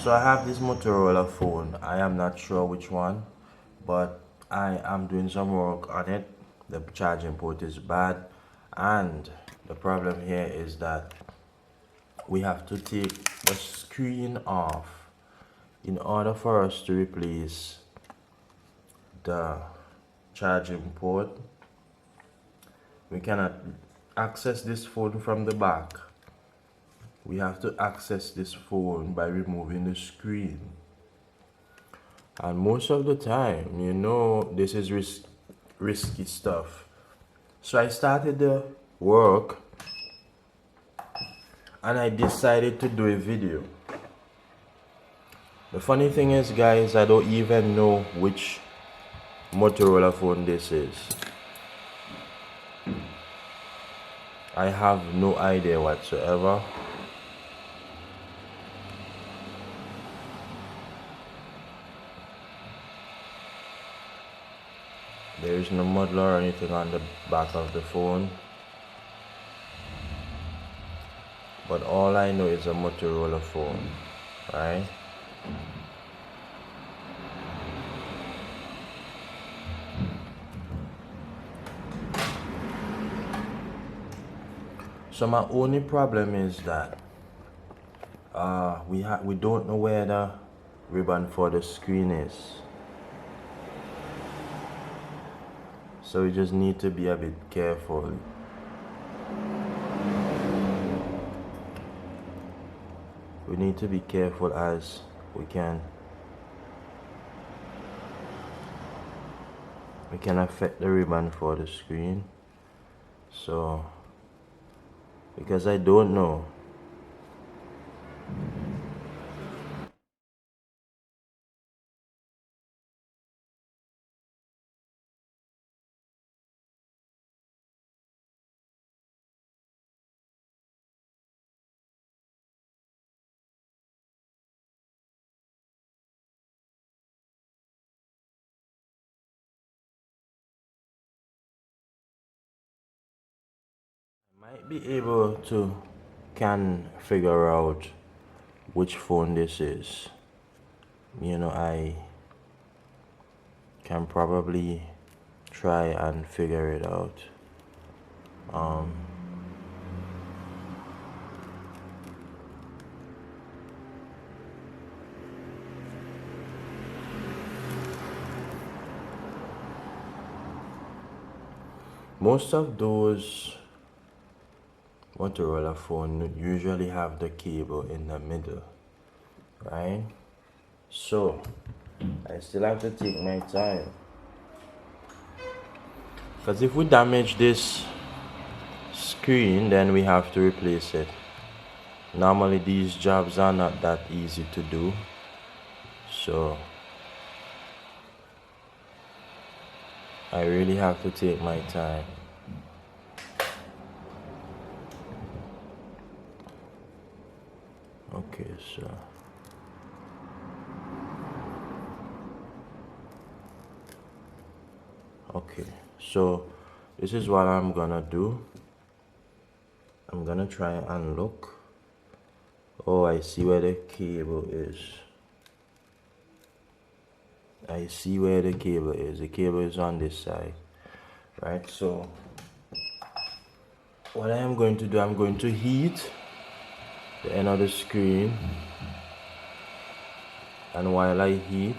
So I have this Motorola phone. I am not sure which one, but I am doing some work on it. The charging port is bad, and the problem here is that we have to take the screen off in order for us to replace the charging port. We cannot access this phone from the back. We have to access this phone by removing the screen. And most of the time, you know, this is risky stuff. So I started the work and I decided to do a video. The funny thing is, guys, I don't even know which Motorola phone this is. I have no idea whatsoever. There is no model or anything on the back of the phone. But all I know is a Motorola phone, right? So my only problem is that we don't know where the ribbon for the screen is. So we just need to be a bit careful. We need to be careful as we can affect the ribbon for the screen. So because I don't know. Might be able to figure out which phone this is. You know, I can probably try and figure it out. Most of those Motorola phone usually have the cable in the middle, right? So I still have to take my time, because if we damage this screen, then we have to replace it. Normally these jobs are not that easy to do, so I really have to take my time. Okay, so this is what I'm gonna do. I'm gonna try and look. Oh, I see where the cable is. I see where the cable is. The cable is on this side, right? So what I am going to do, I'm going to heat the end of the screen, and while I heat,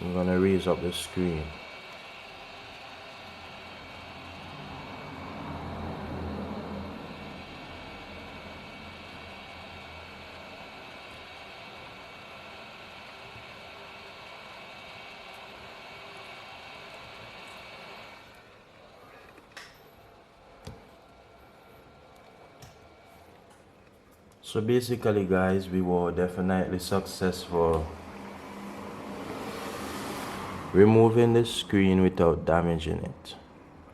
I'm gonna raise up the screen. So basically, guys, we were definitely successful removing the screen without damaging it,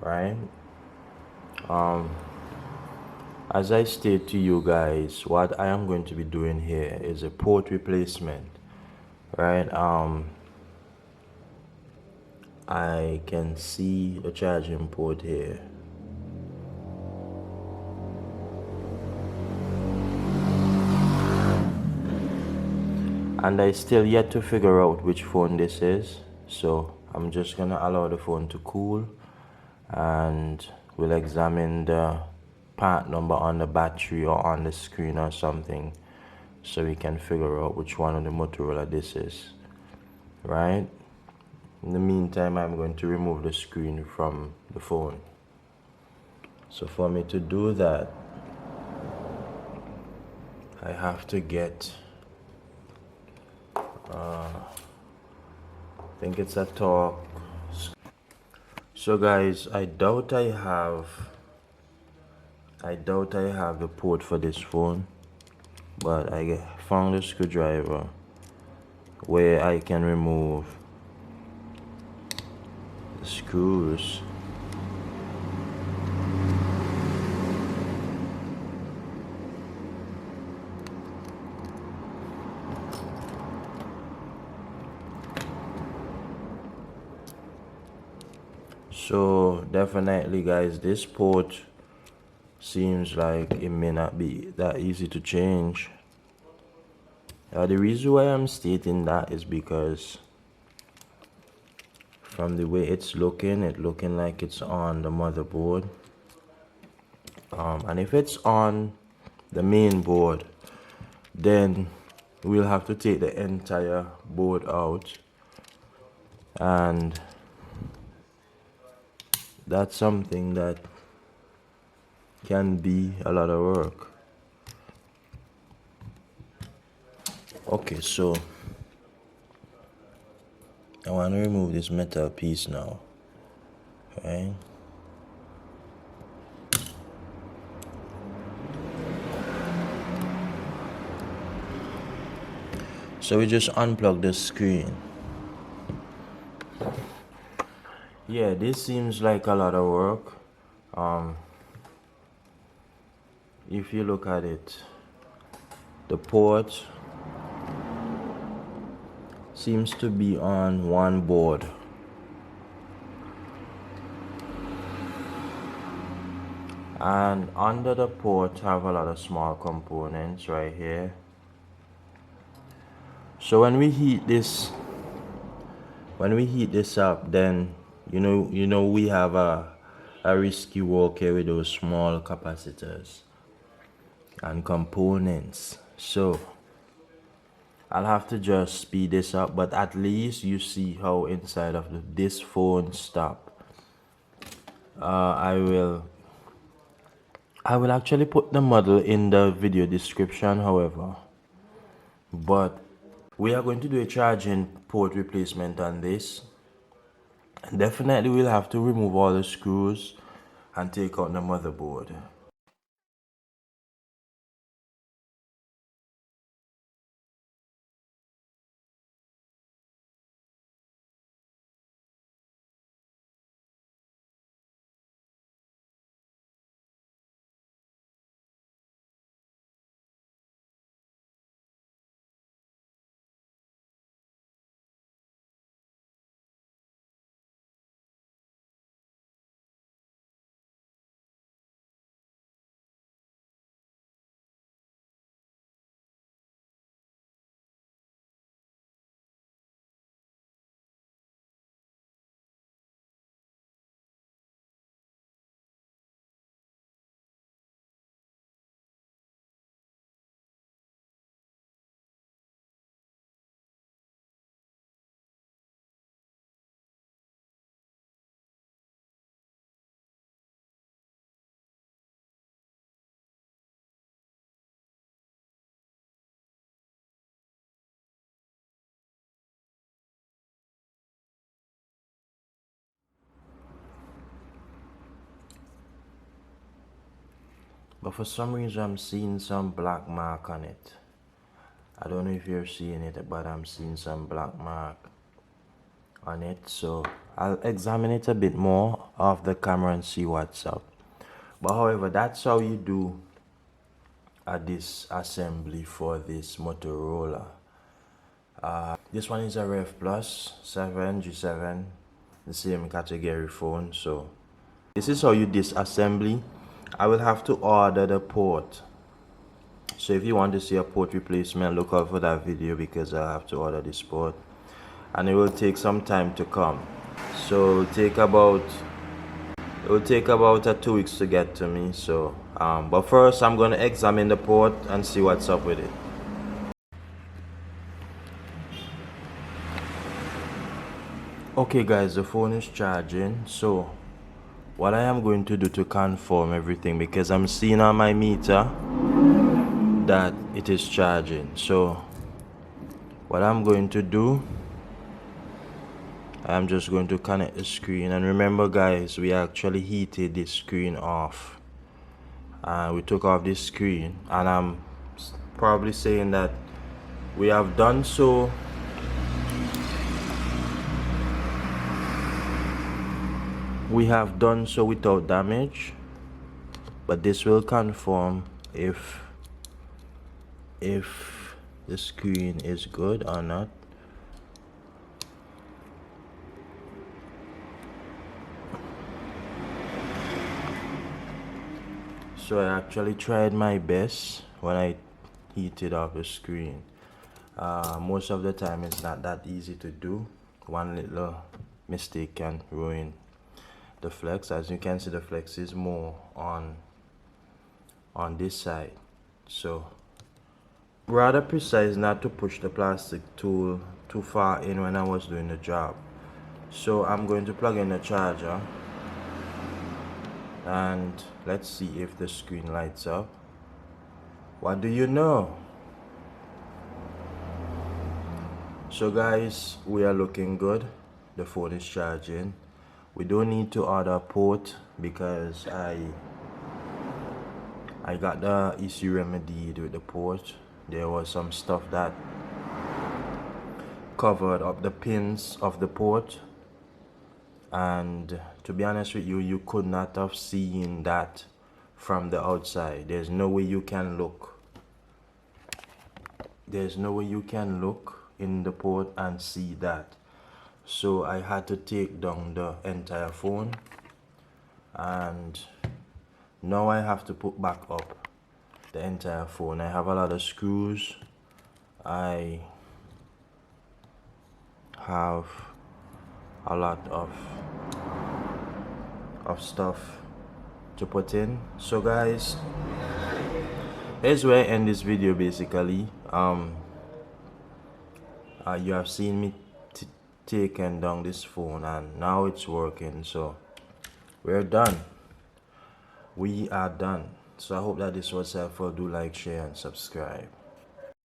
right? As I state to you guys, what I am going to be doing here is a port replacement, right? I can see a charging port here. and I still yet to figure out which phone this is, so I'm just gonna allow the phone to cool and we'll examine the part number on the battery or on the screen or something so we can figure out which one of the Motorola this is, right? In the meantime, I'm going to remove the screen from the phone. So for me to do that, I have to get I think it's a torque. So guys, I doubt I have the port for this phone, but I found a screwdriver where I can remove the screws. So definitely guys, this port seems like it may not be that easy to change. The reason why I'm stating that is because from the way it's looking like it's on the motherboard, and if it's on the main board, then we'll have to take the entire board out, and that's something that can be a lot of work. Okay, so I want to remove this metal piece now, right? So we just unplug the screen. Yeah, this seems like a lot of work. If you look at it, the port seems to be on one board, and under the port have a lot of small components right here. So when we heat this up, then you know we have a risky work here with those small capacitors and components. So I'll have to just speed this up, but at least you see how inside of this phone stop. I will actually put the model in the video description, however, but we are going to do a charging port replacement on this. Definitely we'll have to remove all the screws and take out the motherboard. But for some reason I'm seeing some black mark on it. I don't know if you're seeing it, but I'm seeing some black mark on it. So I'll examine it a bit more off the camera and see what's up. But however, that's how you do a disassembly for this Motorola. This one is a revvl 7 G7, the same category phone. So this is how you disassembly. I will have to order the port So if you want to see a port replacement, look out for that video, because I have to order this port and it will take some time to come. So it will take about 2 weeks to get to me. So but first I'm going to examine the port and see what's up with it. Okay guys, the phone is charging. So what I am going to do to confirm everything, because I'm seeing on my meter that it is charging, so what I'm going to do, I'm just going to connect the screen. And remember guys, we actually heated this screen off, we took off this screen, and I'm probably saying that we have done so without damage, but this will confirm if the screen is good or not. So I actually tried my best when I heated up the screen. Most of the time it's not that easy to do. One little mistake can ruin the flex. As you can see, the flex is more on this side, so rather precise not to push the plastic tool too far in when I was doing the job. So I'm going to plug in the charger and let's see if the screen lights up. What do you know? So guys, we are looking good. The phone is charging. We don't need to order a port because I got the issue remedied with the port. There was some stuff that covered up the pins of the port, and to be honest with you, you could not have seen that from the outside. There's no way you can look in the port and see that. So I had to take down the entire phone, and now I have to put back up the entire phone. I have a lot of screws. I have a lot of stuff to put in. So guys, here's where I end this video. Basically, you have seen me taking down this phone, and now it's working. So we're done. We are done. So I hope that this was helpful. Do like, share, and subscribe.